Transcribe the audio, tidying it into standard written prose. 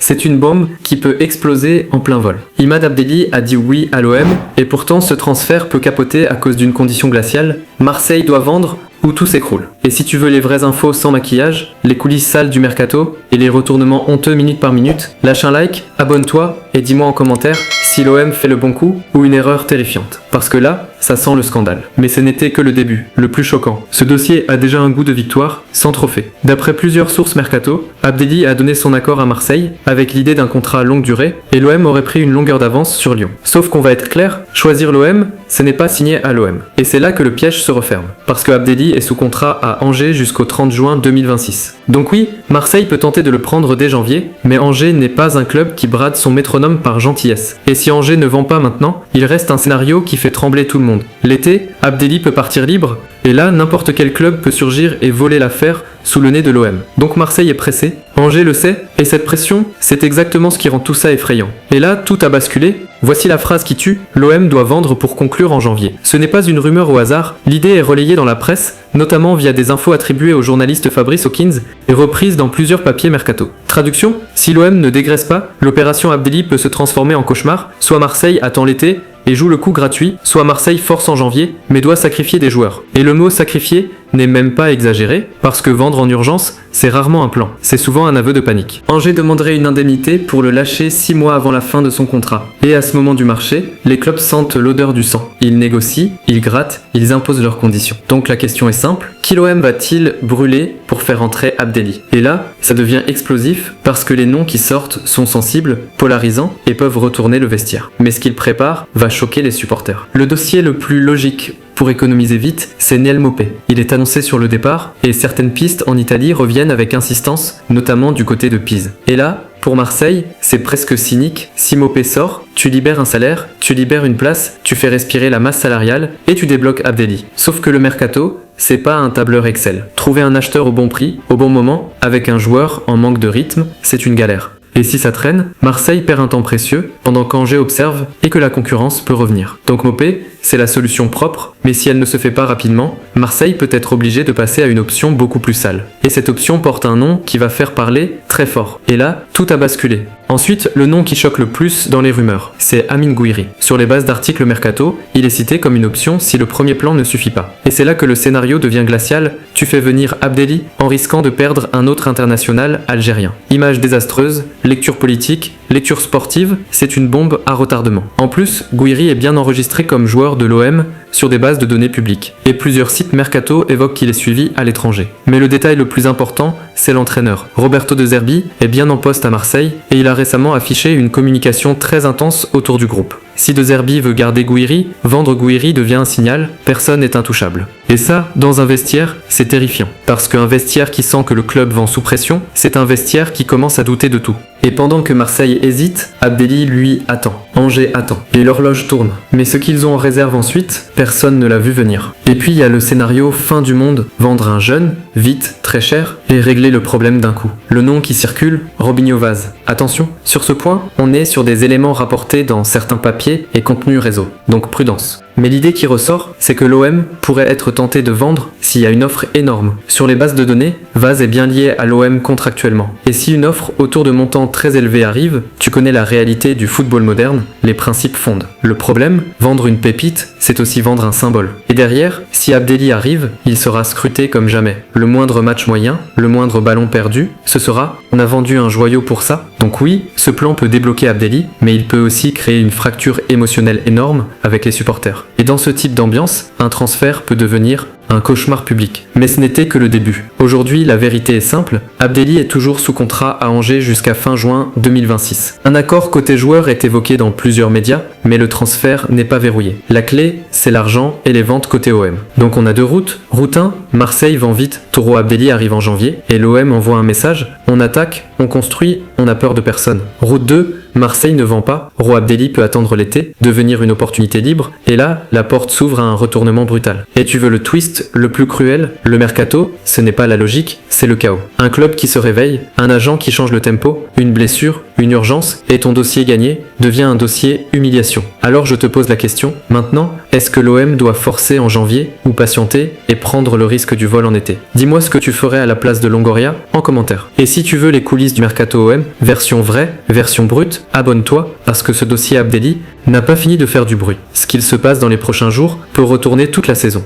C'est une bombe qui peut exploser en plein vol. Imad Abdelli a dit oui à l'OM et pourtant ce transfert peut capoter à cause d'une condition glaciale. Marseille doit vendre ou tout s'écroule. Et si tu veux les vraies infos sans maquillage, les coulisses sales du mercato et les retournements honteux minute par minute, lâche un like, abonne-toi et dis-moi en commentaire si l'OM fait le bon coup ou une erreur terrifiante. Parce que là, ça sent le scandale. Mais ce n'était que le début, le plus choquant. Ce dossier a déjà un goût de victoire, sans trophée. D'après plusieurs sources mercato, Abdelli a donné son accord à Marseille avec l'idée d'un contrat longue durée et l'OM aurait pris une longueur d'avance sur Lyon. Sauf qu'on va être clair, choisir l'OM, ce n'est pas signer à l'OM. Et c'est là que le piège se referme. Parce que Abdelli est sous contrat à Angers jusqu'au 30 juin 2026. Donc oui, Marseille peut tenter de le prendre dès janvier, mais Angers n'est pas un club qui brade son métronome par gentillesse. Et si Angers ne vend pas maintenant, il reste un scénario qui fait trembler tout le monde. L'été, Abdelli peut partir libre, et là, n'importe quel club peut surgir et voler l'affaire sous le nez de l'OM. Donc Marseille est pressé, Angers le sait, et cette pression, c'est exactement ce qui rend tout ça effrayant. Et là, tout a basculé. Voici la phrase qui tue, l'OM doit vendre pour conclure en janvier. Ce n'est pas une rumeur au hasard, l'idée est relayée dans la presse, notamment via des infos attribuées au journaliste Fabrice Hawkins et reprises dans plusieurs papiers mercato. Traduction, si l'OM ne dégraisse pas, l'opération Abdelli peut se transformer en cauchemar, soit Marseille attend l'été et joue le coup gratuit, soit Marseille force en janvier, mais doit sacrifier des joueurs. Et le mot sacrifier n'est même pas exagéré, parce que vendre en urgence, c'est rarement un plan, c'est souvent un aveu de panique. Angers demanderait une indemnité pour le lâcher 6 mois avant la fin de son contrat. Et à ce moment du marché, les clubs sentent l'odeur du sang. Ils négocient, ils grattent, ils imposent leurs conditions. Donc la question est simple, qui l'OM va-t-il brûler pour faire entrer Abdelli? Et là, ça devient explosif, parce que les noms qui sortent sont sensibles, polarisants, et peuvent retourner le vestiaire. Mais ce qu'ils préparent va choquer les supporters. Le dossier le plus logique pour économiser vite, c'est Neal Maupay. Il est annoncé sur le départ, et certaines pistes en Italie reviennent avec insistance, notamment du côté de Pise. Et là, pour Marseille, c'est presque cynique. Si Maupay sort, tu libères un salaire, tu libères une place, tu fais respirer la masse salariale, et tu débloques Abdelli. Sauf que le mercato, c'est pas un tableur Excel. Trouver un acheteur au bon prix, au bon moment, avec un joueur en manque de rythme, c'est une galère. Et si ça traîne, Marseille perd un temps précieux pendant qu'Angers observe et que la concurrence peut revenir. Donc Maupay, c'est la solution propre, mais si elle ne se fait pas rapidement, Marseille peut être obligé de passer à une option beaucoup plus sale. Et cette option porte un nom qui va faire parler très fort. Et là, tout a basculé. Ensuite, le nom qui choque le plus dans les rumeurs, c'est Amine Gouiri. Sur les bases d'articles mercato, il est cité comme une option si le premier plan ne suffit pas. Et c'est là que le scénario devient glacial, tu fais venir Abdelli en risquant de perdre un autre international algérien. Image désastreuse, lecture politique, lecture sportive, c'est une bombe à retardement. En plus, Gouiri est bien enregistré comme joueur de l'OM sur des bases de données publiques. Et plusieurs sites mercato évoquent qu'il est suivi à l'étranger. Mais le détail le plus important, c'est l'entraîneur. Roberto De Zerbi est bien en poste à Marseille et il a récemment affiché une communication très intense autour du groupe. Si De Zerbi veut garder Gouiri, vendre Gouiri devient un signal, personne n'est intouchable. Et ça, dans un vestiaire, c'est terrifiant. Parce qu'un vestiaire qui sent que le club vend sous pression, c'est un vestiaire qui commence à douter de tout. Et pendant que Marseille hésite, Abdelli, lui, attend. Angers attend. Et l'horloge tourne. Mais ce qu'ils ont en réserve ensuite, personne ne l'a vu venir. Et puis il y a le scénario fin du monde, vendre un jeune, vite, très cher, et régler le problème d'un coup. Le nom qui circule, Robinho Vaz. Attention, sur ce point, on est sur des éléments rapportés dans certains papiers et contenus réseau. Donc prudence. Mais l'idée qui ressort, c'est que l'OM pourrait être tenté de vendre s'il y a une offre énorme. Sur les bases de données, Vaz est bien lié à l'OM contractuellement. Et si une offre autour de montants très élevés arrive, tu connais la réalité du football moderne, les principes fondent. Le problème, vendre une pépite, c'est aussi vendre un symbole. Et derrière, si Abdelli arrive, il sera scruté comme jamais. Le moindre match moyen, le moindre ballon perdu, ce sera « on a vendu un joyau pour ça ». Donc oui, ce plan peut débloquer Abdelli, mais il peut aussi créer une fracture émotionnelle énorme avec les supporters. Et dans ce type d'ambiance, un transfert peut devenir un cauchemar public. Mais ce n'était que le début. Aujourd'hui, la vérité est simple, Abdelli est toujours sous contrat à Angers jusqu'à fin juin 2026. Un accord côté joueur est évoqué dans plusieurs médias, mais le transfert n'est pas verrouillé. La clé, c'est l'argent et les ventes côté OM. Donc on a deux routes. Route 1, Marseille vend vite, Toro Abdelli arrive en janvier, et l'OM envoie un message, on attaque, on construit, on n'a peur de personne. Route 2, Marseille ne vend pas, Roi Abdelli peut attendre l'été, devenir une opportunité libre, et là, la porte s'ouvre à un retournement brutal. Et tu veux le twist le plus cruel, le mercato, ce n'est pas la logique, c'est le chaos. Un club qui se réveille, un agent qui change le tempo, une blessure, une urgence, et ton dossier gagné devient un dossier humiliation. Alors je te pose la question, maintenant, est-ce que l'OM doit forcer en janvier ou patienter et prendre le risque du vol en été? Dis-moi ce que tu ferais à la place de Longoria en commentaire. Et si tu veux les coulisses du mercato OM, version vraie, version brute, abonne-toi parce que ce dossier Abdelli n'a pas fini de faire du bruit. Ce qu'il se passe dans les prochains jours peut retourner toute la saison.